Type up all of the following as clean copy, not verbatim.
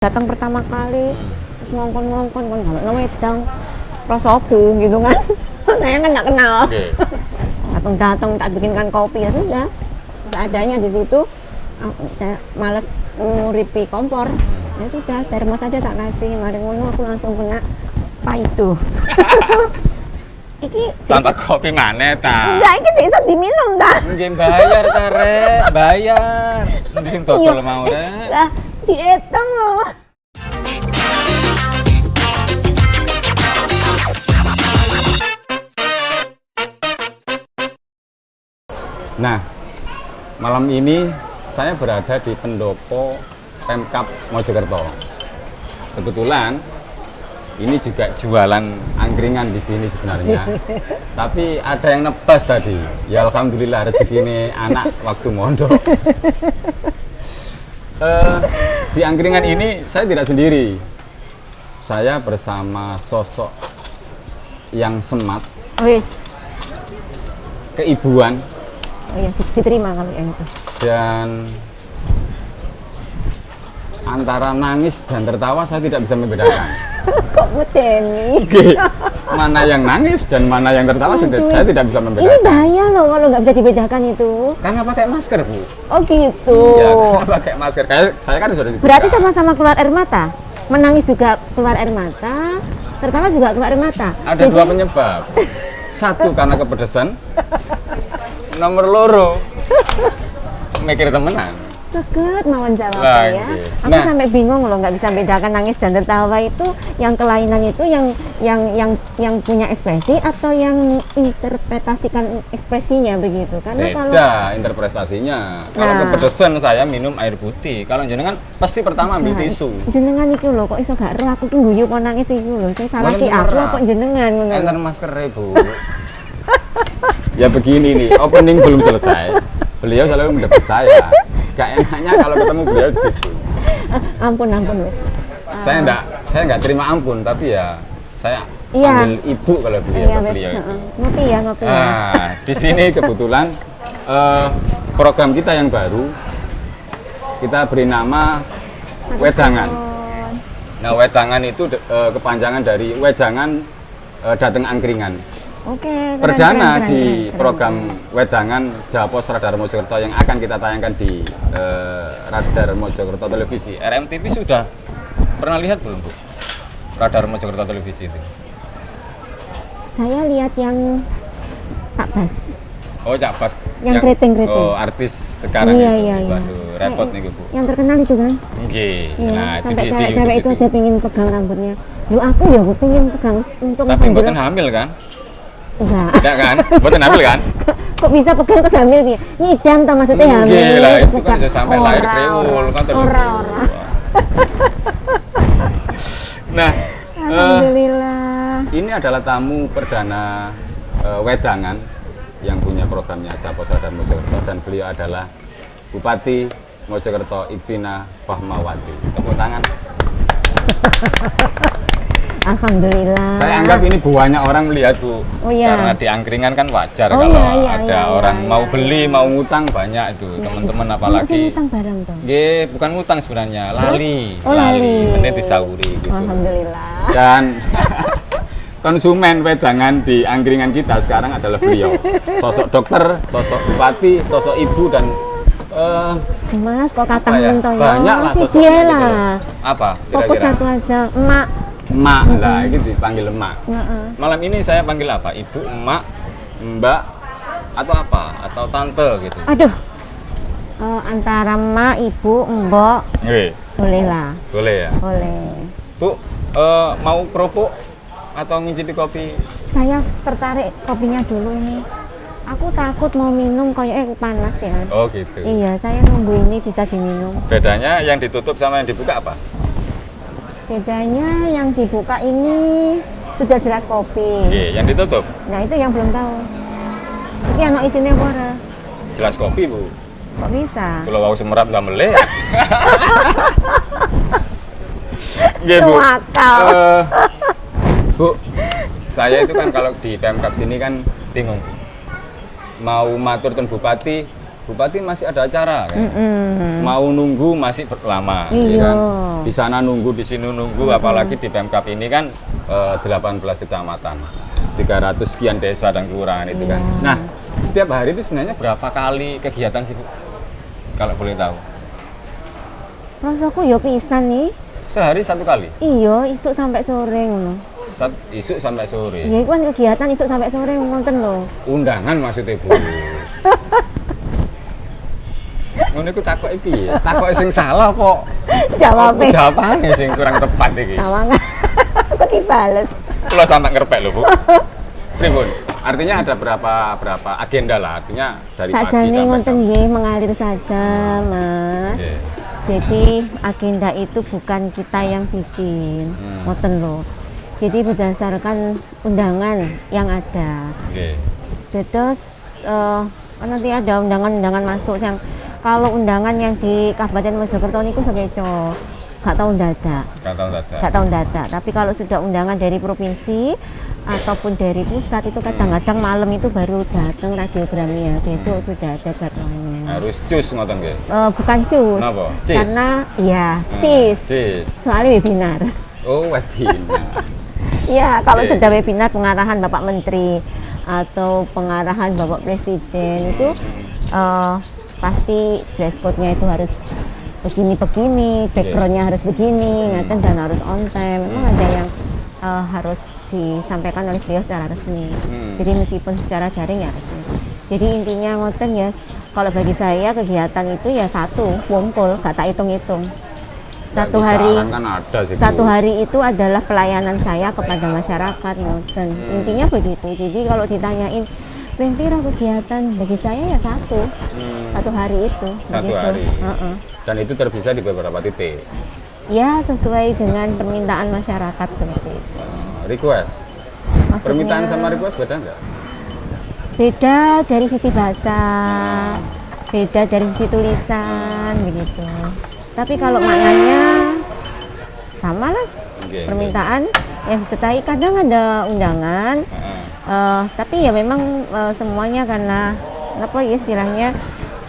Datang pertama kali terus ngongkon kan kalau wedang rasaku gitu kan. Saya kan nggak kenal. Datang tak bikinkan kopi ya sudah seadanya di situ. Saya males nguripi kompor, ya sudah termos aja tak kasih. Mari ngono aku langsung kena paido. Iki tanpa kopi mana ta? Enggak, iki bisa diminum ta? Nggih bayar ta rek, bayar. Endi sing dodol mau rek? Lah, dietong loh. Nah, malam ini saya berada di pendopo Pemkab Mojokerto. Kebetulan ini juga jualan angkringan di sini sebenarnya. Tapi ada yang nebas tadi. Ya alhamdulillah rezeki ini anak waktu mondok. Di angkringan ini saya tidak sendiri. Saya bersama sosok yang smart, keibuan. Oh iya, diterima kalau yang itu. Dan antara nangis dan tertawa saya tidak bisa membedakan. Kok muteni? Oke. Mana yang nangis dan mana yang tertawa saya tidak bisa membedakan. Ini bahaya loh kalau nggak bisa dibedakan itu. Karena pakai masker, Bu. Oh gitu. Iya, karena pakai masker. Kayak saya kan sudah dibuka. Berarti sama-sama keluar air mata. Menangis juga keluar air mata, tertawa juga keluar air mata. Ada dua penyebab. Satu karena kepedesan. Nomor loro mikir temenan. Seket mawon jawab Lah, ya. iya. Aku Nah. sampai bingung loh, nggak bisa bedakan nangis dan tertawa itu yang kelainan itu yang punya ekspresi atau yang interpretasikan ekspresinya begitu. Karena kalau Beda interpretasinya. Kalau Nah. kepedesan saya minum air putih. Kalau jenengan pasti pertama ambil Nah, tisu. jenengan iki lho kok iso gak ero aku ki guyu kok nangis iki lho. Sing salah Mboten ki aku semerah. kok jenengan ngono. Enter masker Bu. Ya begini nih, opening belum selesai. Beliau selalu mendapat saya. Gak enaknya kalau ketemu beliau di situ. Ampun wis. Saya nggak terima ampun, tapi ya saya Iya. panggil ibu kalau beliau Iya ke wis. beliau itu. Heeh. Ngopi ya. Nah, di sini kebetulan program kita yang baru kita beri nama Wedangan. Nah, Wedangan itu kepanjangan dari Wejangan Dateng Angkringan. Oke, keren, Perdana keren, di keren. program Wedangan Japos Radar Mojokerto yang akan kita tayangkan di Radar Mojokerto Televisi. RMTV sudah pernah lihat belum, Bu? Radar Mojokerto Televisi itu. Saya lihat yang Pak Bas. Oh, Cak Bas. Yang keriting-keriting. Oh, artis sekarang Iya, itu. iya. Waduh, repot nih, Bu. Yang terkenal itu kan? Nggih. Iya, Nah, itu sampai di cewek-cewek itu YouTube aja pengen pegang rambutnya. Lu aku ya gue pengen pegang untuk Tapi mboten hamil kan? enggak. Enggak kan? Mboten hamil kan? Kok bisa pegang terus hamil piye? Ngidam ta maksudnya hamil. Nggih lah, itu kan Pegang. bisa sampai lahir kriwul kan terus. Ora. Nah, Alhamdulillah. ini adalah tamu perdana Wedangan yang punya programnya Japos Radar Mojokerto dan beliau adalah Bupati Mojokerto Itvina Fahmawati. Tepuk tangan. Alhamdulillah. Saya anggap ini banyak orang melihat, Bu. Oh, iya. Karena di angkringan kan wajar Oh, kalau iya, ada iya, orang iya, mau iya, beli, mau ngutang banyak itu. Teman-teman Masih apalagi utang barang toh. nggih, bukan ngutang sebenarnya, lali. Oh, lali. Menit disauri gitu. Alhamdulillah. Dan konsumen Wedangan di angkringan kita sekarang adalah beliau. Sosok dokter, sosok bupati, sosok ibu dan Mas, kok apa kata ya, toh ya? banyak lah Siji sosoknya gitu lah. loh. Apa Fokus kira-kira? satu aja, emak. Emak lah, ini dipanggil emak. Heeh. Malam ini saya panggil apa? Ibu, emak, mbak, atau apa? Atau tante gitu. Aduh. Antara emak, ibu, mbok, Nggih, boleh lah. boleh ya. Boleh. Bu, mau kerupuk atau ngicipi kopi? Saya tertarik kopinya dulu ini. Aku takut mau minum kayaknya panas ya. Oh gitu. Iya, saya nunggu ini bisa diminum. Bedanya yang ditutup sama yang dibuka apa? Bedanya yang dibuka ini sudah jelas kopi. Oke, yang ditutup Nah, itu yang belum tahu. Ini anak isinya apa ora? jelas kopi, Bu. Kok bisa? Kalau mau semerap nggak meleh. Nggih, Bu. Wakal. Bu, saya itu kan kalau di Pemkab sini kan bingung, Bu. Mau matur ten Bupati, Bupati masih ada acara kan. Mau nunggu masih lama, ya Iya. kan. Di sana nunggu, di sini nunggu, apalagi di Pemkab ini kan 18 kecamatan, 300 sekian desa dan kelurahan itu kan. Iya. Nah, setiap hari itu sebenarnya berapa kali kegiatan sih Bu? Kalau boleh tahu. Rasaku ya pisan nih. Sehari satu kali? Iya, isuk sampai sore ngono. Isuk sampai sore? Ya itu kan kegiatan isuk sampai sore ngoten lho. Undangan maksudnya Bu? Ngono iku takoke piye? Takoke sing salah kok. Jawabnya. Jawabane sing kurang tepat iki. Sawangan. Kok dibales. Kula sampe ngerpek lho, Bu. Pripun? Artinya ada berapa agenda lah, artinya dari pagi Sajane sampai ngoten sore. nggih mengalir saja, Mas. Oke. Jadi agenda itu bukan kita yang bikin, ngoten loh. Jadi berdasarkan undangan yang ada. Oke. Terus kan nanti ada undangan-undangan masuk yang kalau undangan yang di Kabupaten Mojokerto niku sekeco, gak tahu dadak. Gak tahu dadak. Tapi kalau sudah undangan dari provinsi ataupun dari pusat itu kadang-kadang malam itu baru datang radiogramnya. Besok sudah ada jadwalnya. Harus cus ngoten nggih. Bukan cus. Napa? Cis? Karena ya cis. Cis. Soalnya webinar. Oh, webinar. Ya, kalau Oke. sudah webinar pengarahan Bapak Menteri atau pengarahan Bapak Presiden itu pasti dress code-nya itu harus begini-begini, background-nya harus begini, ngaten dan harus on time. Memang ada yang harus disampaikan oleh beliau secara resmi. Jadi meskipun secara daring ya resmi. Jadi intinya ngoten ya, kalau bagi saya kegiatan itu ya satu, kumpul, gak tak hitung-hitung. Satu hari, kan ada sih, Bu. satu hari itu adalah pelayanan saya kepada masyarakat, ngoten. Intinya begitu. Jadi kalau ditanyain, "Ping pira kegiatan?" Bagi saya ya satu hari itu. Satu begitu. hari. Heeh. Dan itu terpisah di beberapa titik. Ya sesuai dengan permintaan masyarakat seperti itu. Request. Maksudnya, Permintaan sama request beda nggak? beda dari sisi bahasa, beda dari sisi tulisan, begitu. Tapi kalau maknanya sama lah. Oke, Permintaan yang disertai kadang ada undangan, tapi ya memang semuanya karena apa ya istilahnya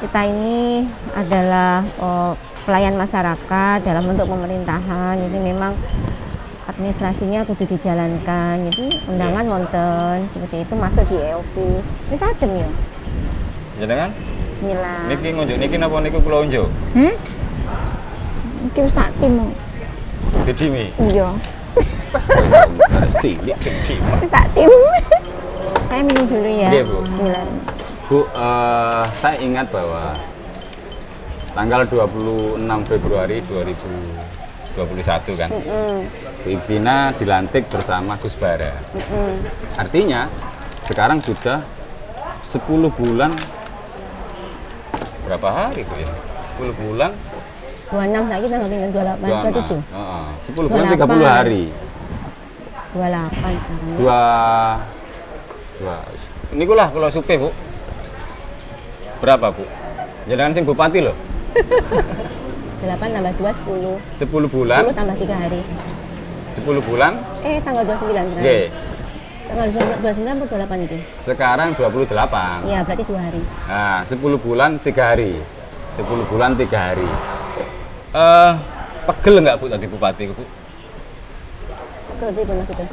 kita ini adalah pelayan masyarakat dalam bentuk pemerintahan, jadi memang administrasinya kudu dijalankan. Jadi undangan wonten seperti itu masuk di e-office. Wis adem ya. Jenengan? Bismillah. Niki ngunjuk niki napa niku kula unjuk? Iki wis tak tim. Didimi. Iya. Cilik didimi. Wis tak tim. Saya minum dulu ya. Iya, Bu. Bismillah. Bu, saya ingat bahwa tanggal 26 Februari 2021 kan, Bu Ivina dilantik bersama Gus Bara. Artinya sekarang sudah 10 bulan, berapa hari Bu ya? 10 bulan 26 lagi tanggal 28, 27. 10 bulan 30 hari. 28 sekarang. Ini kulah kalau supe Bu. Berapa Bu? Jangan sing bupati loh. 8 tambah 2 10. 10 bulan. 10 tambah 3 hari. 10 bulan. Tanggal 29 sekarang. Oke. Tanggal 29 atau 28 itu? Sekarang 28. Iya, berarti 2 hari. Nah, 10 bulan 3 hari. 10 bulan 3 hari. Pegel nggak Bu tadi bupati Bu? Pegel itu maksudnya?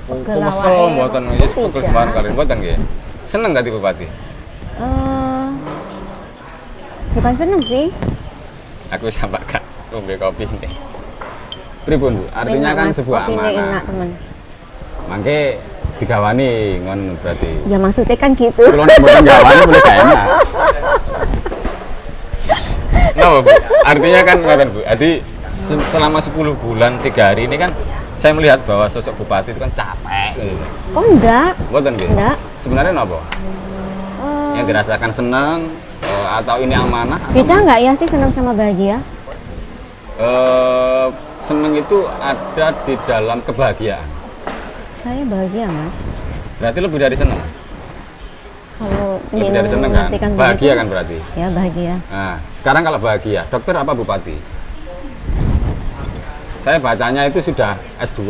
Pegel Kesel awake. mboten wis pegel Tidak. sembarang kali mboten nggih. Seneng nggak di bupati? Bukan seneng sih. Aku sampai gak ngombe kopi nih. Pripun Bu? Artinya Enak, kan Mas. sebuah Kopinya amanah. enak, teman. Mangke digawani ngon berarti. Ya maksudnya kan gitu. Kalau nek mboten gawani boleh gak enak. Napa Bu? Artinya kan ngoten Bu. Jadi selama 10 bulan 3 hari ini kan saya melihat bahwa sosok bupati itu kan capek gitu. Oh enggak. Mboten nggih? Enggak. Sebenarnya napa? Yang dirasakan seneng atau ini amanah atau Beda enggak ya sih senang sama bahagia? seneng itu ada di dalam kebahagiaan. Saya bahagia, Mas. Berarti lebih dari seneng. Kalau Lebih ingin dari seneng kan? mengartikan Bahagia begitu, kan berarti. Ya, bahagia. Nah, sekarang kalau bahagia, dokter apa bupati? Saya bacanya itu sudah S2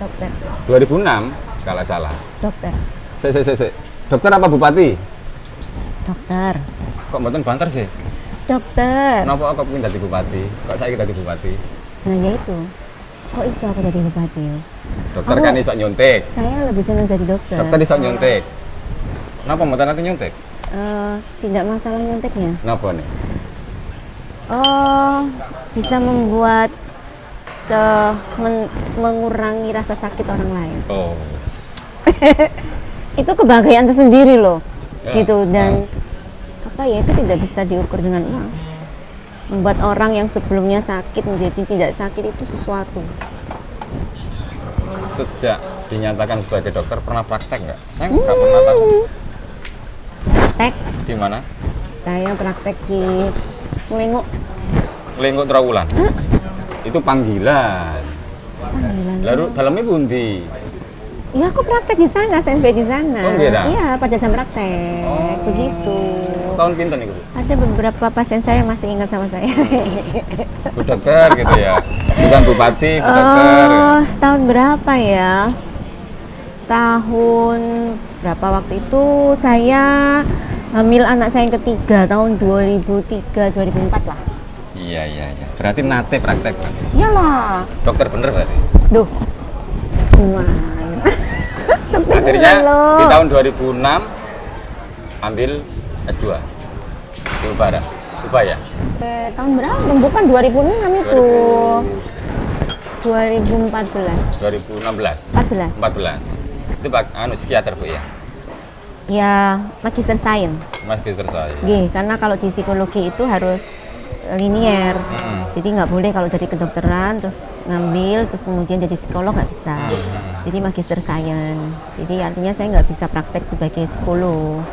Dokter. 2006 kalau salah. Dokter. Dokter apa bupati? Dokter. Kok kok mboten banter sih? Dokter. Napa kok pengen dadi bupati? Kok saiki dadi bupati? Nah ya itu. Kok iso aku jadi bupati ya? Dokter Aku- kan iso nyuntik. Saya lebih senang jadi dokter. Dokter iso nyuntik. Napa mboten nanti nyuntik? Tidak masalah nyuntiknya. Napa nih? Bisa membuat mengurangi rasa sakit orang lain. Oh. Itu kebahagiaan tersendiri loh. Ya. Gitu dan apa ya itu tidak bisa diukur dengan uang. Membuat orang yang sebelumnya sakit menjadi tidak sakit itu sesuatu. Sejak dinyatakan sebagai dokter pernah praktek nggak? Saya nggak pernah tahu. Praktek, Di mana? saya praktek di Melengok. Lengkok Trawulan. Itu panggilan. Panggilan. Lalu dalamnya bundi. Ya aku praktek di sana, SMP di sana. Oh, gitu? Iya, pada jam praktek. Oh. Begitu. Tahun pinten itu? Ada beberapa pasien saya yang masih ingat sama saya. Bu dokter gitu ya. Bukan bupati, bu dokter. Tahun berapa ya? Tahun berapa waktu itu saya hamil anak saya yang ketiga tahun 2003 2004 lah. Iya. Berarti nate praktek. Iyalah. Dokter bener berarti. Duh. Gimana? Akhirnya Loh. di tahun 2006 ambil S2 di Ubaya. Tahun berapa? Bukan 2006 itu. 2014. 2016. 14. 14. Itu psikiater Bu ya. Ya, magister sains. Magister saya. Gih, karena kalau di psikologi itu harus linier. Jadi nggak boleh kalau dari kedokteran terus ngambil terus kemudian jadi psikolog nggak bisa. Jadi magister sains. Jadi artinya saya nggak bisa praktek sebagai psikolog.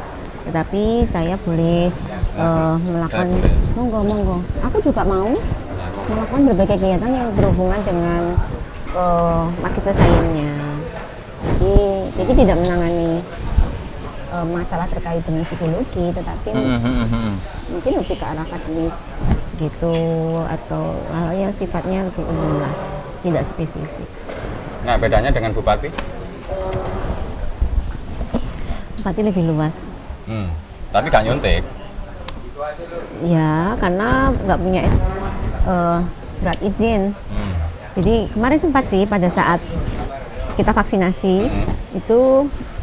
Tetapi saya boleh melakukan Saya boleh. monggo. Aku juga mau melakukan berbagai kegiatan yang berhubungan dengan magister sainsnya. Jadi tidak menangani masalah terkait dengan psikologi, tetapi mungkin lebih ke arah akademis gitu atau hal yang sifatnya lebih umum lah, tidak spesifik. Nah, bedanya dengan bupati? Bupati lebih luas. Tapi gak nyuntik. Ya, karena nggak punya surat izin. Jadi kemarin sempat sih pada saat kita vaksinasi itu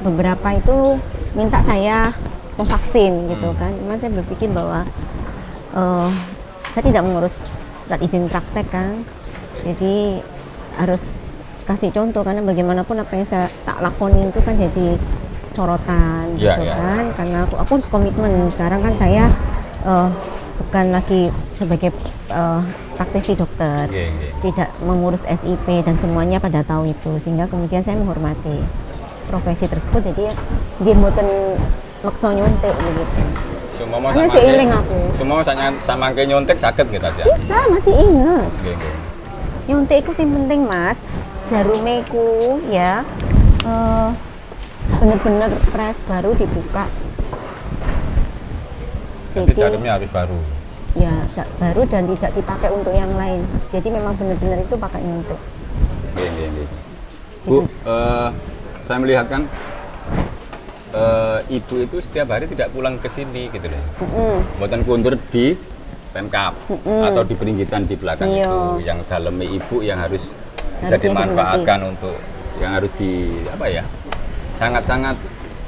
beberapa itu minta saya memvaksin gitu kan. Cuman saya berpikir bahwa saya tidak mengurus surat izin praktek kan. Jadi harus kasih contoh karena bagaimanapun apa yang saya tak lakoni itu kan jadi sorotan Ya, gitu ya. kan. Karena aku harus komitmen. Sekarang kan saya bukan lagi sebagai praktisi dokter, tidak mengurus SIP dan semuanya pada tahu itu, sehingga kemudian saya menghormati profesi tersebut. Jadi dia mboten maksa nyuntik begitu. Semua mau Hanya sama seiling aku. Semua sama ke nyuntik sakit gitu aja. Bisa, masih ingat. Nggih. Nyuntik itu sih penting mas. Jarumeku ya bener-bener fresh baru dibuka. Jadi jarumnya harus baru. Ya baru dan tidak dipakai untuk yang lain. Jadi memang benar-benar itu pakai nyuntik. Nggih. Bu, saya melihat kan ibu itu setiap hari tidak pulang ke sini gitu loh. Mboten kundur di Pemkab atau di peringgitan di belakang Iya. itu yang dalamnya ibu yang harus bisa Harusnya dimanfaatkan untuk yang harus di apa ya, sangat-sangat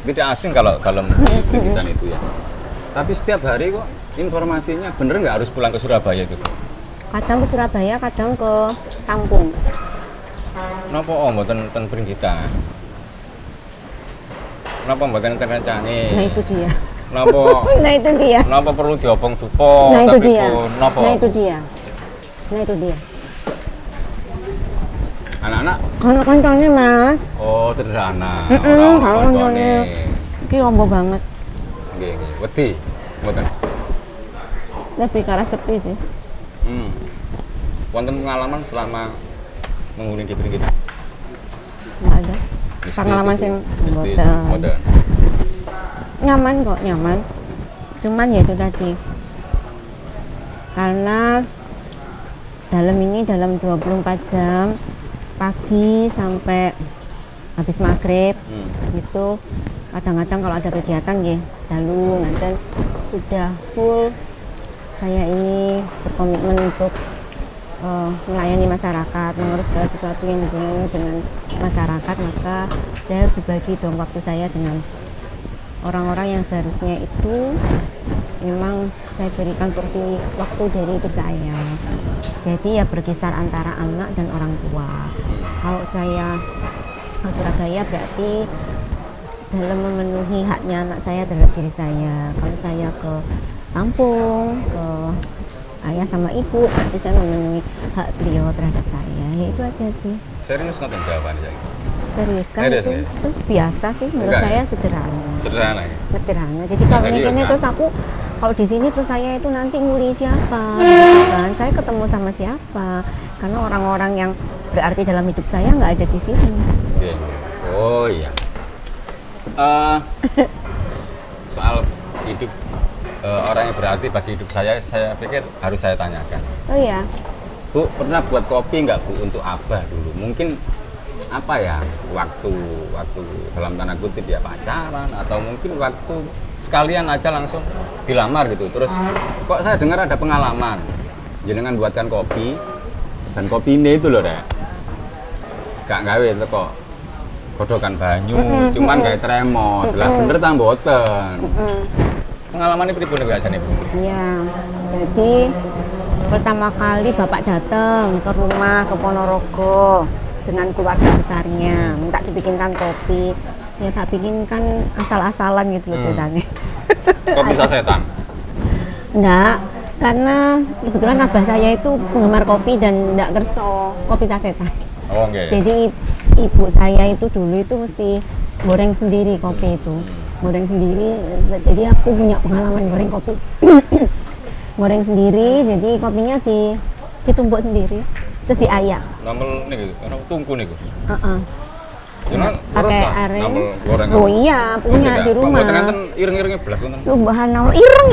tidak asing kalau dalam di peringgitan itu ya. Tapi setiap hari kok informasinya bener nggak harus pulang ke Surabaya itu? Kadang ke Surabaya, kadang ke kampung. Napa mboten ten peringgitan? Napa mboten ten Rencane? Nah itu dia. Napa Nah itu dia. napa perlu diopong dupo? Nah itu tapi dia. Napa? Nah itu dia. Nah itu dia. Anak-anak? Kancane mas. Oh, sederhana. Kalau Orang kancane. Iki lombo banget. Nggih. Wedi. Mboten. Lebih ke arah sepi sih. Wonten pengalaman selama menghuni di peringgitan? Nggak ada. Mistis Pengalaman gitu? sing Mistis, mboten. mboten. Nyaman kok, nyaman. Cuman ya itu tadi. Karena dalam 24 jam pagi sampai habis maghrib gitu. Kadang-kadang kalau ada kegiatan ya dalu, nanti sudah full saya ini berkomitmen untuk melayani masyarakat, mengurus segala sesuatu yang hubungannya dengan masyarakat, maka saya harus berbagi dong waktu saya dengan orang-orang yang seharusnya itu memang saya berikan porsi waktu dari hidup saya. Jadi ya berkisar antara anak dan orang tua. Kalau saya ke Surabaya berarti dalam memenuhi haknya anak saya terhadap diri saya. Kalau saya ke kampung, ke ayah sama ibu, berarti saya memenuhi hak beliau terhadap saya. Ya itu aja sih. Serius nonton jawabannya saya? Serius kan? Serius, itu, ya? itu biasa sih menurut Enggak, saya ya? sederhana. Sederhana ya? Sederhana. Jadi kalau serius, ini kan? terus aku kalau di sini terus saya itu nanti nguri siapa, gitu kan? Saya ketemu sama siapa? Karena orang-orang yang berarti dalam hidup saya nggak ada di sini. Oke. Oh iya. Soal hidup orang yang berarti bagi hidup saya pikir harus saya tanyakan. Oh iya. Bu, pernah buat kopi nggak Bu untuk Abah dulu? Mungkin apa ya, waktu dalam tanda kutip ya pacaran, atau mungkin waktu sekalian aja langsung dilamar gitu. Terus kok saya dengar ada pengalaman jenengan buatkan kopi, dan kopi ini itu loh Dek, gak gawe itu kok godokan banyu, cuman kayak tremos, lah bener ta mboten. Pengalaman ini pripun gak jane Bu? Iya. Jadi pertama kali Bapak datang ke rumah ke Ponorogo dengan keluarga besarnya, minta dibikinkan kopi. Ya tak bikinkan asal-asalan gitu loh ceritanya. Kopi sasetan? Enggak, karena kebetulan abah saya itu penggemar kopi dan enggak kerso kopi sasetan. Oh enggak. Jadi ibu saya itu dulu itu mesti goreng sendiri kopi itu. Goreng sendiri, jadi aku punya pengalaman goreng kopi. Goreng sendiri, jadi kopinya ditumbuk sendiri, terus diayak. Namel nih gitu, karena tungku nih gitu. Jangan Pakai aren. namel goreng. Oh iya, punya di rumah. Kok ternyata ireng-irengnya belas kan? Subhanallah, ireng.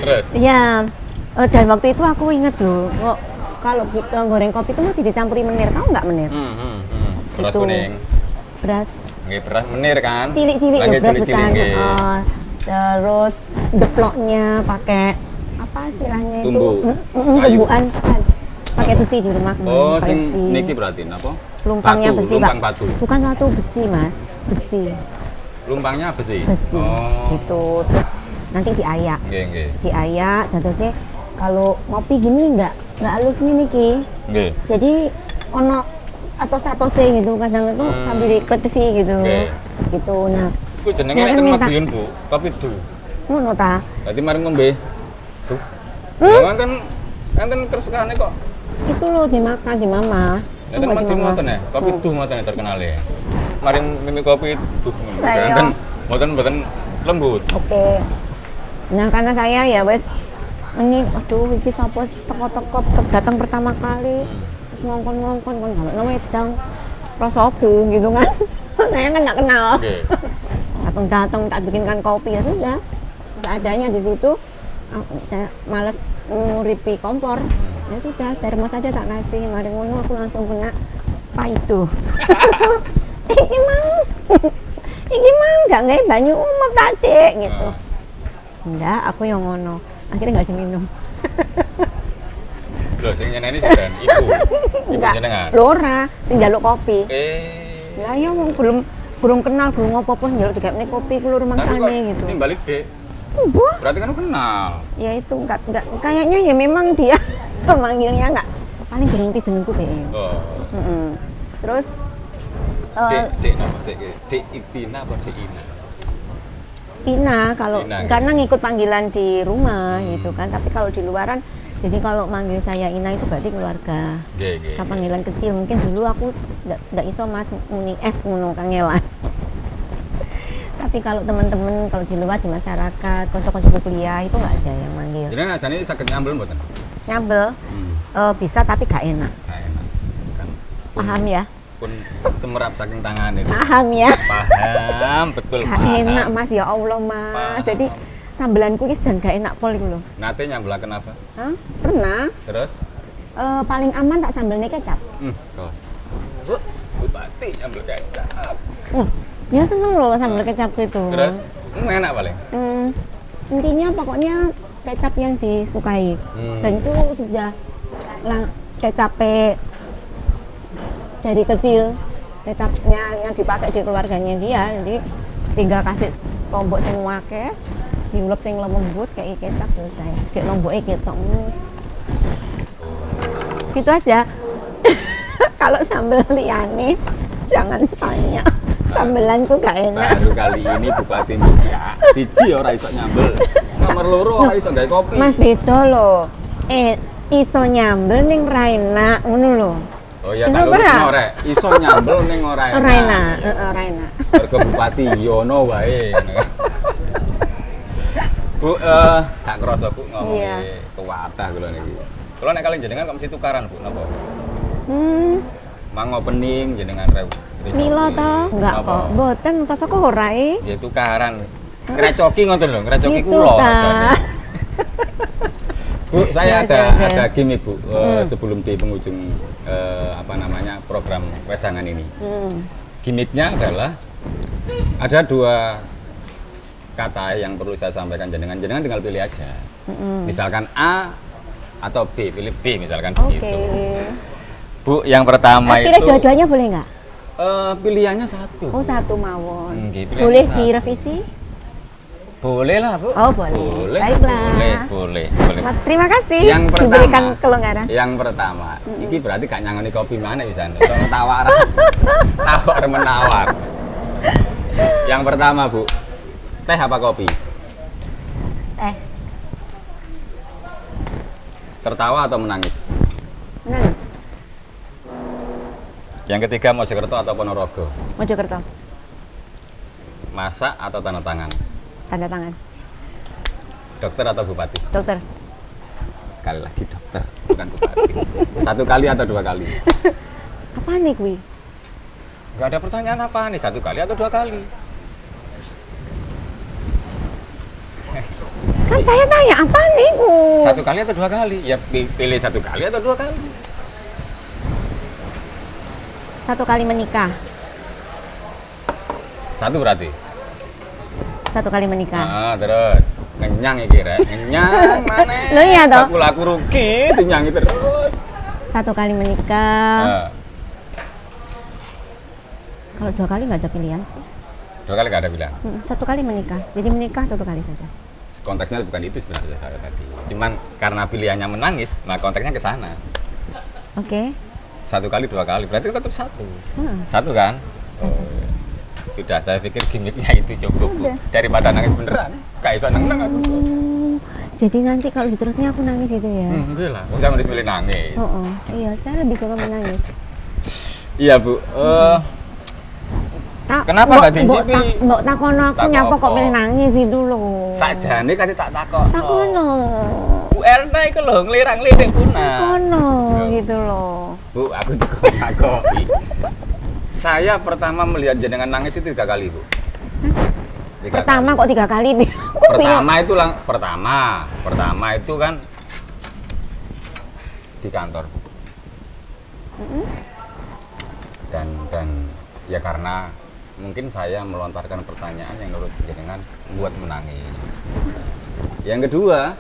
Terus? Ya, dan waktu itu aku inget loh, kok kalau kita goreng kopi itu mesti dicampuri menir, tahu nggak menir? Beras Itu. kuning. Beras Nggih, beras menir kan? cilik-cilik Lagi loh, beras cilik-cilik, pecahan. nggih. Terus deploknya pakai apa istilahnya itu? Tumbu. Kayu. Tumbuhan. Pakai besi di rumah. Oh, pakai sing besi. niki berarti apa? Lumpangnya Batu, besi, lumpang Pak. batu. Bukan batu, besi, Mas. Besi. Lumpangnya besi. Besi. Oh. Gitu. Terus nanti diayak. Nggih. Diayak, terusnya kalau ngopi gini nggak halus nih niki. Nggih. Jadi ono atau satose gitu kadang itu sambil dikletesi gitu. Oke. Gitu. Nah, Ku jenenge Nek nek minta- mabiyun Bu, kopi du. ngono ta. Dadi mari ngombe. Duh. Kan kersukane kok. Itu loh dimakan di mama. Ya kan mati moten ya, kopi du moten terkenal ya. Mari minum kopi du. Saya. Kan moten lembut. Oke. Nah, karena saya ya wes ini aduh iki sapa teko-teko datang pertama kali. Terus ngongkon kan kalau wedang rasa aku gitu kan. Saya kan nggak kenal. Oke. Datang tak bikinkan kopi ya sudah. Seadanya di situ saya males nguripi kompor. Ya sudah, termos aja tak kasih. Mari ngono aku langsung kena paido. Iki mang gak nggak banyu umum tadi gitu. Enggak, aku yang ngono. Akhirnya nggak diminum. Loh, sing nyeneni sampean ibu. Ibu Enggak, jenengan. Lora, sing njaluk kopi. Eh. Lah ya wong belum kenal, belum apa-apa njaluk dikene kopi keluar Tapi kok mangsane gitu. ini balik deh. Wah, Berarti kan lu kenal. ya itu enggak kayaknya ya memang dia memanggilnya enggak paling berhenti jenengku deh. Oh. Terus Dek napa sih? Dek Iktina apa Dek Ina? Pina kalau Pina, karena ngikut panggilan di rumah gitu kan, tapi kalau di luaran jadi kalau manggil saya Ina itu berarti keluarga. Nggih. Kan panggilan kecil mungkin dulu aku ndak iso Mas muni F ngono kangelan. Tapi kalau teman-teman kalau di luar di masyarakat, kanca-kanca kuliah itu nggak ada yang manggil. Jadi ajane saged nyambel mboten? Nyambel bisa tapi gak enak. Nah, enak. Kan Paham ya? pun semerap saking tangan itu. Paham ya? Paham, betul Gak paham. enak Mas ya Allah Mas. Paham. Jadi sambelanku ini sedang gak enak pol itu loh. Nate nyambelaken apa? Hah? Pernah? Terus paling aman tak sambelnya kecap. Kok. Bu, Bupati nyambel kecap. Dia seneng loh sambal kecap gitu. Terus, enak paling. Intinya pokoknya kecap yang disukai. Dan itu sudah kecapnya dari kecil, kecapnya yang dipakai di keluarganya dia. Jadi tinggal kasih lombok sing wake, diulek sing lembut kayak kecap selesai. Kayak lomboknya gitu mus. Gitu aja. Kalau sambal liane jangan tanya. Sambelanku gak enak. Baru kali ini Bupati Jogja, siji ora iso nyambel. Nomor loro ora iso gawe kopi. Mas beda loh. Iso nyambel ning ra enak ngono lho. Oh iya, tak lurusno rek. Iso nyambel ning ora enak. Ora enak, ora enak. Mergo Bupati yono wae. Bu, gak kerasa Bu ngomong kewadah kula niki. Kula nek kali jenengan kok mesti tukaran Bu, napa? Mang opening jenengan rew. Milo toh? Enggak kok. Mboten rasa kok ora Ya tukaran. Ngrecoki ngoten lho, ngrecoki gitu, kula. ta. Bu, saya Ya, ada gimmick Bu, sebelum di penghujung program wedangan ini. Gimmicknya adalah ada dua kata yang perlu saya sampaikan jenengan tinggal pilih aja. Misalkan A atau B, pilih B misalkan begitu. Bu, yang pertama itu pilih dua-duanya boleh nggak? Pilihannya satu. Oh, satu mawon. Pilihannya Boleh satu. direvisi? Boleh lah Bu. Oh, boleh. Baiklah. Boleh. Terima kasih. Yang pertama, diberikan kelonggaran. Yang pertama, ini berarti gak nyangoni kopi mana bisa. Soalnya tawar menawar. Yang pertama Bu, teh apa kopi? Teh. Tertawa atau menangis? Menangis. Yang ketiga, Mojokerto atau Ponorogo? Mojokerto. Masak atau tanda tangan? Tanda tangan. Dokter atau bupati? Dokter. Sekali lagi dokter, bukan bupati. Satu kali atau dua kali? Apa nih kui? Gak ada pertanyaan apa nih, satu kali atau dua kali? Kan saya tanya apa nih ku? Satu kali atau dua kali? Ya pilih satu kali atau dua kali? Satu kali menikah. Satu berarti? Satu kali menikah. Terus ngenyang iki rek. Ngenyang mana? Loh iya toh. Laku rugi dinyangi terus. Satu kali menikah. Kalau dua kali nggak ada pilihan sih. Dua kali nggak ada pilihan? Satu kali menikah. Jadi menikah satu kali saja. Konteksnya bukan itu sebenarnya saya tadi. Cuman karena pilihannya menangis, nah konteksnya ke sana. Oke. Satu kali, dua kali, berarti tetap satu. Satu kan? Sudah, saya pikir gimmicknya itu cukup. Daripada nangis beneran, kayak iso nang aku. Jadi nanti kalau diterusnya aku nangis itu ya? Enggak lah, saya harus pilih nangis. Iya, saya lebih suka menangis. Iya Bu, kenapa nggak diicipi? Mbok takono aku nyapa kok pilih nangis itu loh. Sakjane kan tak takon. Takono. Bu Erna iku lho nglirang-lirik punah. Takono gitu loh. Bu, aku takoki. Saya pertama melihat jenengan nangis itu 3 kali, Bu. Pertama kok 3 kali? Pertama itu kan di kantor, Bu. Dan ya karena mungkin saya melontarkan pertanyaan yang menurut jenengan buat menangis. Yang kedua,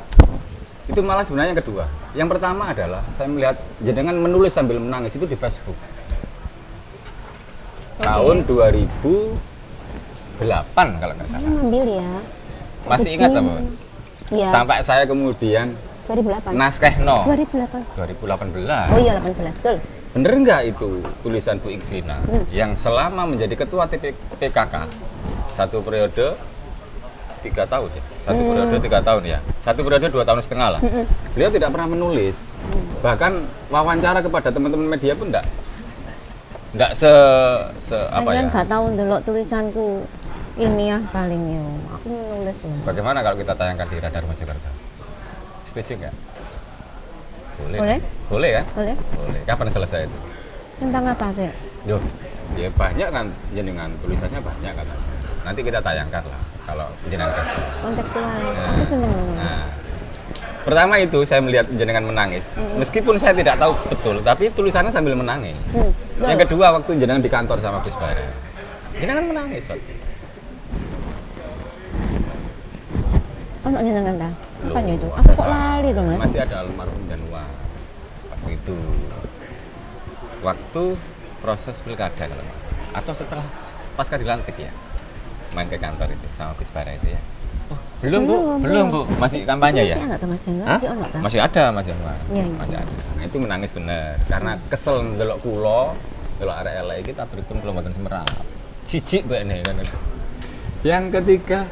itu malah sebenarnya yang kedua. Yang pertama adalah saya melihat jenengan menulis sambil menangis itu di Facebook. Tahun 2008 kalau nggak salah. Ambil ya. Masih ingat apa? Iya. Sampai saya kemudian 2008. naskehno. 2018. 2018. Oh iya 18, betul. Bener nggak itu tulisan Bu Ikvina yang selama menjadi ketua PKK satu periode 3 tahun ya? Satu periode 3 tahun ya? Satu periode 2,5 tahun lah. Beliau tidak pernah menulis. Bahkan wawancara kepada teman-teman media pun enggak apa ya? Kalian nggak tahu delok tulisanku ilmiah paling ya. Aku menulis loh. Bagaimana kalau kita tayangkan di Radar Mojokerto? Setuju nggak? Boleh. Boleh? Boleh kan? Boleh. Boleh. Kapan selesai itu? Tentang apa sih? Yo, ya banyak kan jenengan tulisannya banyak kan. Nanti kita tayangkan lah kalau jenengan kasih. Kontekstual. Aku seneng menulis. Nah, Pertama itu saya melihat jenengan menangis. Meskipun saya tidak tahu betul, tapi tulisannya sambil menangis. Yang kedua waktu jenengan di kantor sama Gus Bara. Jenengan menangis waktu. Ono jenengan ta? Apa Loh, itu? Aku kok lali tuh, Mas? Masih ada almarhum Januar. Waktu itu. Waktu proses pilkada kalau nggak salah. Atau setelah pasca dilantik ya. Main ke kantor itu sama Gus Bara itu ya. Oh, belum Bu. Masih kampanye ya? Masih ada tuh Mas Januar? Hah? Masih ono ta? Masih ada Mas Januar. Iya, iya. Masih ada. Nah, itu menangis bener karena kesel ndelok kula, ndelok arek elek iki tak berikun kula mboten semerap. Jijik mbakne kan. Yang ketiga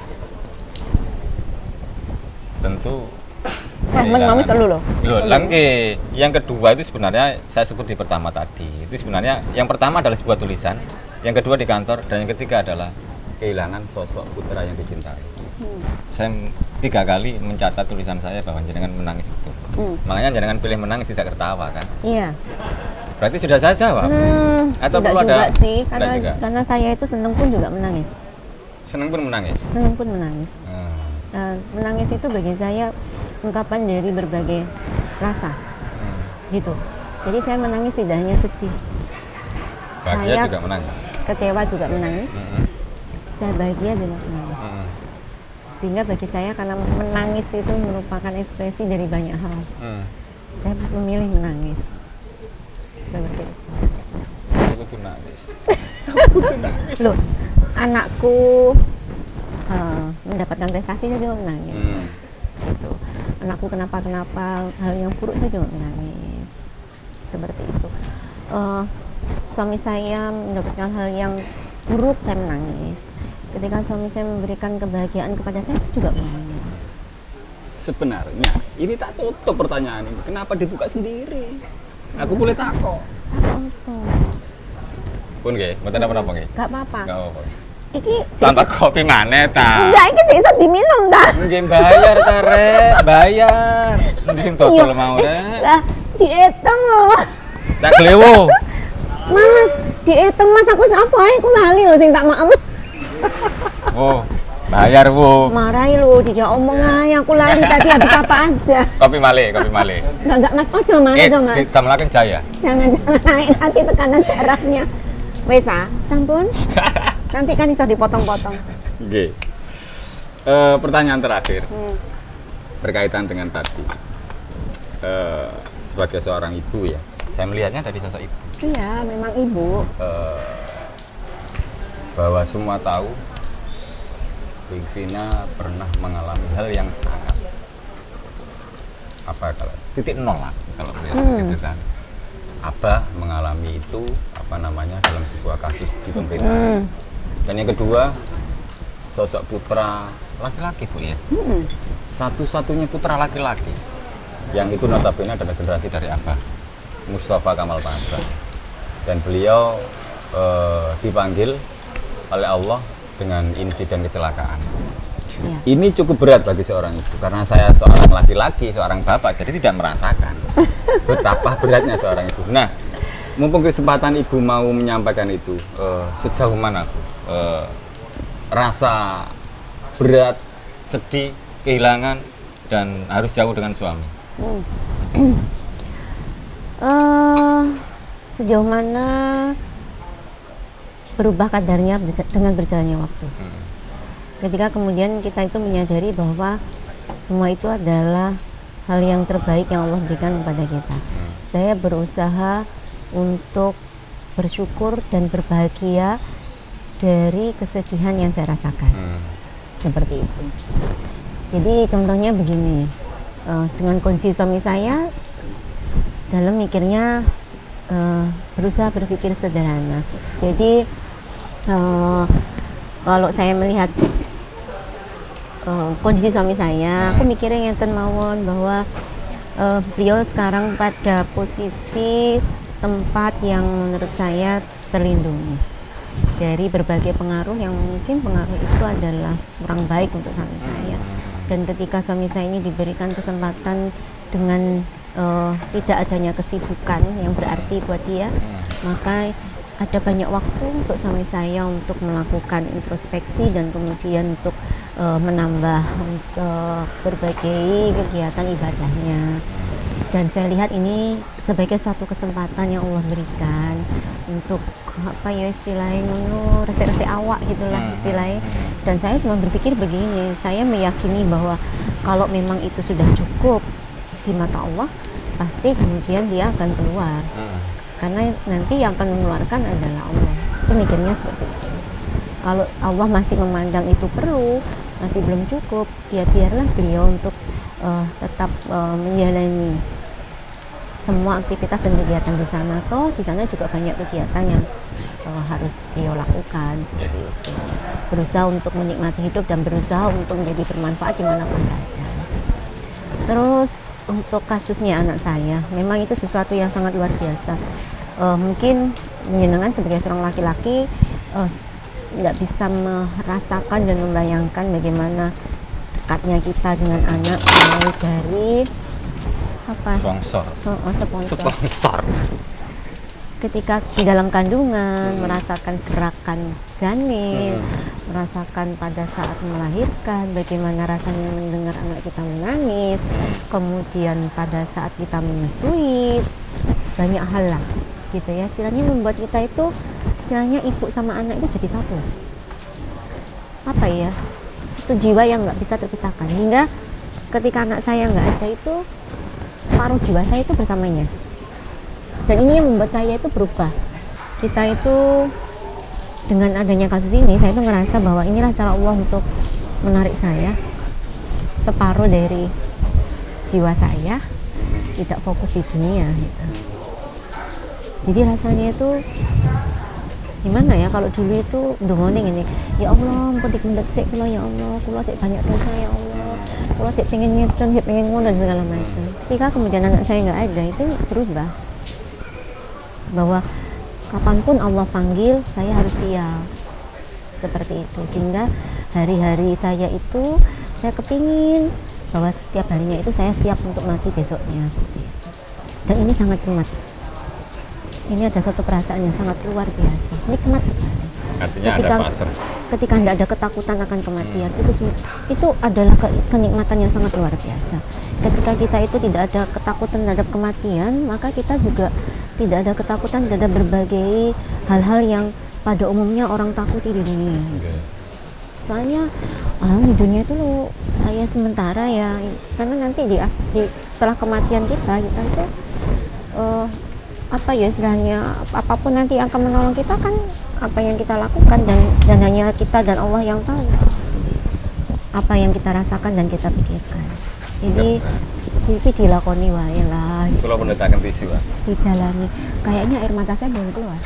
tentu Mami telu loh. Loh, langke. Yang kedua itu sebenarnya saya sebut di pertama tadi. Itu sebenarnya yang pertama adalah sebuah tulisan, yang kedua di kantor, dan yang ketiga adalah kehilangan sosok putra yang dicintai. Saya 3 kali mencatat tulisan saya bahwa jenengan menangis betul. Makanya jenengan pilih menangis tidak tertawa kan? Iya. Berarti sudah saya jawab. Atau tidak perlu juga ada? sih, Tidak juga. karena saya itu seneng pun juga menangis. Seneng pun menangis. Seneng pun menangis. Hmm. Menangis itu bagi saya ungkapan dari berbagai rasa, gitu. Jadi saya menangis tidak hanya sedih, Bahagia saya juga menangis. kecewa juga menangis, saya bahagia juga menangis. Sehingga bagi saya karena menangis itu merupakan ekspresi dari banyak hal, saya memilih menangis. Seperti itu. Aku tuh nangis. Loh, anakku mendapatkan prestasi saya juga menangis. Gitu. Anakku kenapa hal yang buruk saya juga menangis. Seperti itu. Suami saya mendapatkan hal yang buruk saya menangis. Ketika suami saya memberikan kebahagiaan kepada saya juga menangis. Sebenarnya ini tak tutup pertanyaan ini. Kenapa dibuka sendiri? Aku boleh takut. Pun nggih, mboten apa-apa nggih. Gak apa-apa. Enggak apa-apa. Iki Tambah kopi maneh ta. enggak, iki bisa diminum ta. Nggih bayar ta Rek, bayar. Endi sing total mau Rek? Lah, dihitung loh. Cak glewo. Mas, dihitung Mas, aku sapa ae aku lali lho sing tak maem. Oh, bayar Bu. Marahi lho, dijak omong ae aku lali tadi habis apa aja. Kopi malih, kopi malih. Enggak Mas, ojo Mas, ojo Mas. Ditamelaken jaya. Jangan naik nanti tekanan darahnya. Wes sampun. Nanti kan bisa dipotong-potong. Nggih. Pertanyaan terakhir. Berkaitan dengan tadi. Sebagai seorang ibu ya. Saya melihatnya dari sosok ibu. Iya, memang ibu. Bahwa semua tahu Vina pernah mengalami hal yang sangat apa kalau titik nol lah kalau melihat gitu kan. Abah mengalami itu apa namanya dalam sebuah kasus di pemerintahan. Dan yang kedua sosok putra laki-laki Bu ya. Satu-satunya putra laki-laki yang itu notabene adalah generasi dari Abah Mustafa Kamal Pasha. Dan beliau dipanggil oleh Allah dengan insiden kecelakaan. Ya. Ini cukup berat bagi seorang ibu karena saya seorang laki-laki, seorang bapak, jadi tidak merasakan betapa beratnya seorang ibu. Nah, mumpung kesempatan ibu mau menyampaikan itu, sejauh mana Bu? Rasa berat, sedih, kehilangan, dan harus jauh dengan suami. Sejauh mana berubah kadarnya dengan berjalannya waktu. Ketika kemudian kita itu menyadari bahwa semua itu adalah hal yang terbaik yang Allah berikan kepada kita. Saya berusaha untuk bersyukur dan berbahagia dari kesedihan yang saya rasakan. Seperti itu. Jadi contohnya begini, dengan kondisi suami saya dalam mikirnya berusaha berpikir sederhana. Jadi kalau saya melihat kondisi suami saya, aku mikirnya ngeten mawon bahwa beliau sekarang pada posisi tempat yang menurut saya terlindungi dari berbagai pengaruh yang mungkin pengaruh itu adalah kurang baik untuk suami saya. Dan ketika suami saya ini diberikan kesempatan dengan tidak adanya kesibukan yang berarti buat dia, maka ada banyak waktu untuk suami saya untuk melakukan introspeksi dan kemudian untuk menambah untuk berbagai kegiatan ibadahnya. Dan saya lihat ini sebagai suatu kesempatan yang Allah berikan untuk apa ya istilahnya resek-resek awak gitulah istilahnya. Dan saya cuma berpikir begini, saya meyakini bahwa kalau memang itu sudah cukup di mata Allah, pasti kemudian dia akan keluar. Karena nanti yang akan mengeluarkan adalah Allah. Itu mikirnya seperti itu. Kalau Allah masih memandang itu perlu, masih belum cukup, ya biarlah beliau untuk tetap menjalani semua aktivitas dan kegiatan di sana. Toh di sana juga banyak kegiatan yang harus beliau lakukan seperti itu. Berusaha untuk menikmati hidup dan berusaha untuk menjadi bermanfaat dimanapun berada. Terus untuk kasusnya anak saya, memang itu sesuatu yang sangat luar biasa. Mungkin menyenangkan sebagai seorang laki-laki tidak bisa merasakan dan membayangkan bagaimana dekatnya kita dengan anak mulai dari apa? Sponsor. Ketika di dalam kandungan merasakan gerakan janin, merasakan pada saat melahirkan bagaimana rasanya mendengar anak kita menangis, kemudian pada saat kita menyusui, banyak hal lah gitu ya, istilahnya membuat kita itu istilahnya ibu sama anak itu jadi satu. Apa ya, satu jiwa yang nggak bisa terpisahkan, hingga ketika anak saya nggak ada itu separuh jiwa saya itu bersamanya. Dan ini yang membuat saya itu berubah. Kita itu dengan adanya kasus ini, saya itu ngerasa bahwa inilah cara Allah untuk menarik saya separuh dari jiwa saya, tidak fokus di dunia gitu. Jadi rasanya itu gimana ya, kalau dulu itu ndongone ngene, ya Allah mpetik mendek sik kula ya Allah, kula cek banyak dosa ya Allah, kula cek pengen ngeten, cek pengen ngono dan segala macam. Ketika kemudian anak saya nggak ada, itu berubah bahwa kapanpun Allah panggil saya harus siap seperti itu. Sehingga hari-hari saya itu saya kepingin bahwa setiap harinya itu saya siap untuk mati besoknya seperti itu. Dan ini sangat nikmat. Ini ada satu perasaan yang sangat luar biasa, nikmat sekali. Artinya ada pasar. Ketika tidak ada ketakutan akan kematian, itu adalah kenikmatan yang sangat luar biasa. Ketika kita itu tidak ada ketakutan terhadap kematian, maka kita juga tidak ada ketakutan terhadap berbagai hal-hal yang pada umumnya orang takuti di dunia. Soalnya di dunia itu kayak sementara ya, karena nanti setelah kematian kita itu apa ya istilahnya, apapun nanti yang akan menolong kita kan apa yang kita lakukan, dan hanya kita dan Allah yang tahu apa yang kita rasakan dan kita pikirkan. Jadi itu dilakoni wae lah. Kalau menetakan tisu, Pak. Dijalani. Kayaknya air mata saya belum keluar.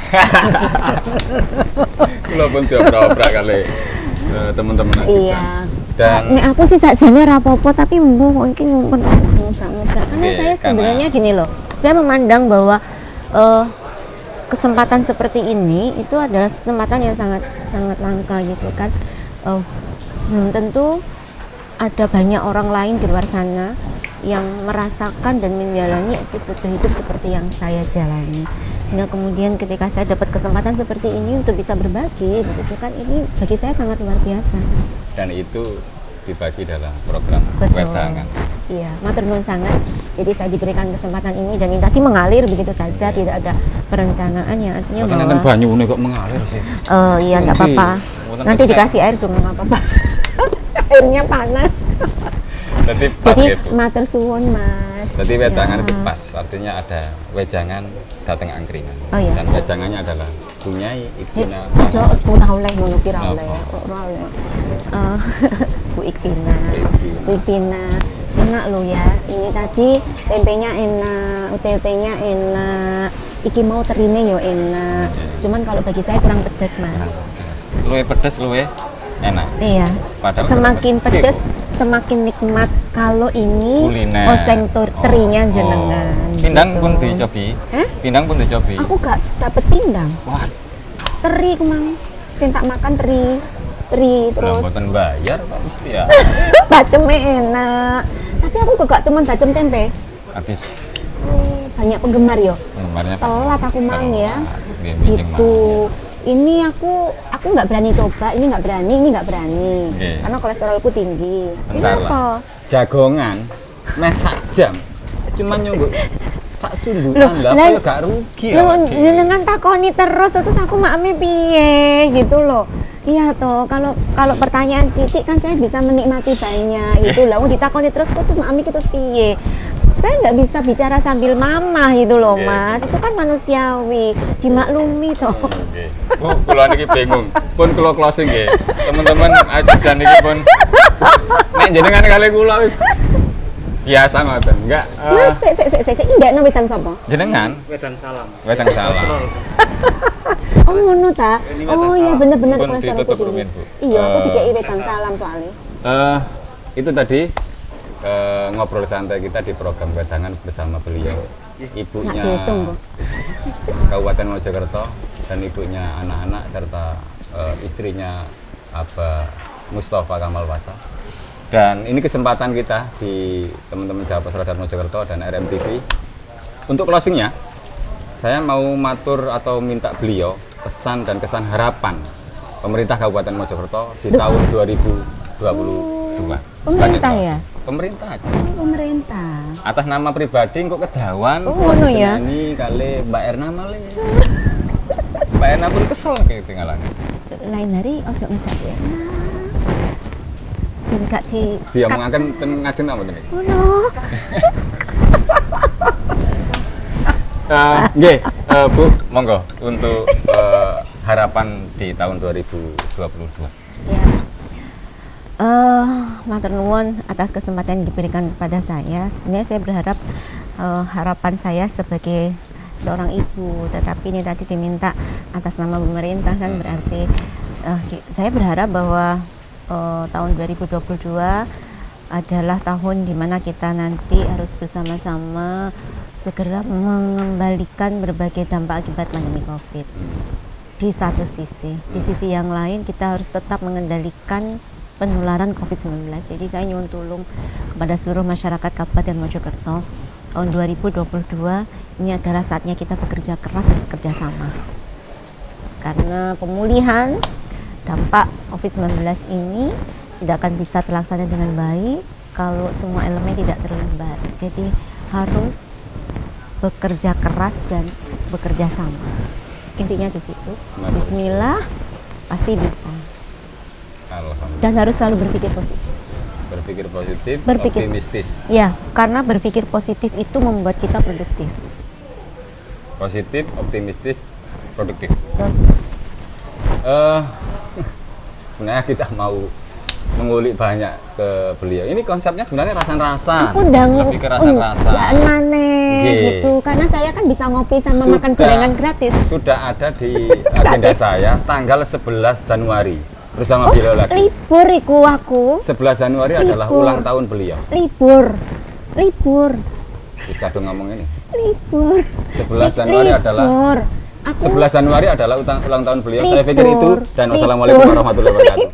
Kalau pun tiap kali teman-teman. Iya. Dan aku sih sakjane rapopo, tapi mungkin mudah-mudahan. Karena saya sebenarnya gini loh. Saya memandang bahwa kesempatan seperti ini itu adalah kesempatan yang sangat langka gitu kan. Tentu ada banyak orang lain di luar sana yang merasakan dan menjalani episode hidup seperti yang saya jalani. Sehingga kemudian ketika saya dapat kesempatan seperti ini untuk bisa berbagi, begitu kan, ini bagi saya sangat luar biasa. Dan itu dibagi dalam program wedangan. Iya, matur nuwun sangat. Jadi saya diberikan kesempatan ini dan ini tadi mengalir begitu saja, tidak ada perencanaan ya, artinya bahwa nanti banyu ini kok mengalir sih. Iya, enggak apa-apa. Nanti dikasih air sungai enggak apa-apa. Airnya panas. Jadi matur suwun, Mas. Jadi wedangan itu pas, artinya ada wejangan datang angkringan. Oh, iya. Dan wejangannya adalah Bunyai Ikvina. Ojo ora oleh ngono ki ora oleh. Ora oleh. Bu Ikvina. Bu Ikvina. Enak lo ya. Ini tadi tempenya enak, UTT-nya enak. Iki mau terine yo enak. Cuman kalau bagi saya kurang pedas, Mas. Luwe pedas, luwe enak. Iya. Padahal semakin pedas semakin nikmat kalau ini kuliner. Oseng terinya jenengan. Pindang gitu. pun dicobi. Pindang pun dicobi. Aku gak dapet pindang. Wah, teri kumang. Sing tak makan teri terus. Mboten bayar Pak mesti ya. Baceme enak. Tapi aku gak teman bacem tempe. Habis banyak penggemar yo. Penggemarnya telat aku mang ya. Gitu. Ini aku aku nggak berani coba, ini nggak berani, ini nggak berani. Oke. Karena kolesterolku tinggi. Bentar Kenapa? lah. Jagongan meh sak jam. Cuman nyungguh sak sundukan lah, lah, apa ya gak rugi Loh, awak dhewe. jenengan takoni terus terus aku makme piye gitu loh. Iya toh, kalau pertanyaan titik kan saya bisa menikmati banyak gitu loh. Ditakoni terus kok cuma ami gitu piye. Saya nggak bisa bicara sambil mamah gitu loh, Oke. Mas. Itu kan manusiawi, dimaklumi toh. Oke. Bu, kula niki bingung. Pun kula closing nggih. Teman-teman ajudan niki pun nek jenengan kali kula wis biasa ngoten. Enggak. Mas, sik, enggak nang wedan sapa? Jenengan Wedang salam. wedang salah. Oh ngono ta? Ini Oh wedan iya salam. bener-bener Pun kolesterolku ditutup tinggi. rumin, Bu. Iya, aku dikei wedan salam soalnya. Itu tadi ngobrol santai kita di program Wedangan bersama beliau. Ibunya Nak dihitung, Bu. Kabupaten Mojokerto dan ibunya anak-anak serta istrinya Abah Mustafa Kamal Wasa. Dan ini kesempatan kita di teman-teman Jawa Radar Mojokerto dan RMTV. Untuk closingnya, saya mau matur atau minta beliau pesan dan kesan harapan pemerintah Kabupaten Mojokerto di tahun 2022. Pemerintah Sebagai ya? closing. Pemerintah aja. Oh, pemerintah. Atas nama pribadi kok kedawan. Oh, ngono ya? Ini kali Mbak Erna malah. Mbak Erna pun kesel kayak tinggalannya. Lain hari ojo ngejak ya. Ben gak di Dia mengakan ngajeng apa tadi? Oh no. Nggih, Bu, monggo untuk harapan di tahun 2022. Ya. Matur nuwun atas kesempatan yang diberikan kepada saya. Sebenarnya saya berharap harapan saya sebagai seorang ibu, tetapi ini tadi diminta atas nama pemerintah kan berarti saya berharap bahwa tahun 2022 adalah tahun di mana kita nanti harus bersama-sama segera mengembalikan berbagai dampak akibat pandemi COVID. Di satu sisi, di sisi yang lain kita harus tetap mengendalikan penularan COVID-19. Jadi saya nyuwun tulung kepada seluruh masyarakat Kabupaten Mojokerto. Tahun 2022 ini adalah saatnya kita bekerja keras dan bekerja sama. Karena pemulihan dampak COVID-19 ini tidak akan bisa terlaksana dengan baik kalau semua elemen tidak terlibat. Jadi harus bekerja keras dan bekerja sama. Intinya di situ. Bismillah, pasti bisa. Alhamdulillah. Dan harus selalu berpikir positif. Berpikir positif, Berpikir- optimistis. Ya, karena berpikir positif itu membuat kita produktif. Positif, optimistis, produktif. Betul. Sebenarnya kita mau mengulik banyak ke beliau. Ini konsepnya sebenarnya rasa-rasa. Aku ndang Lebih ke rasa-rasa. jangan maneh Nggih. gitu. Karena saya kan bisa ngopi sama makan gorengan gratis. Sudah ada di agenda saya tanggal 11 Januari bersama beliau lagi. Libur iku aku. 11 Januari adalah Libur. ulang tahun beliau. Libur. Wis kadung ngomong ini. Libur. 11 Januari adalah Libur. Aku 11 Januari adalah ulang tahun beliau. Saya Libur. pikir itu dan wassalamualaikum Libur. warahmatullahi wabarakatuh.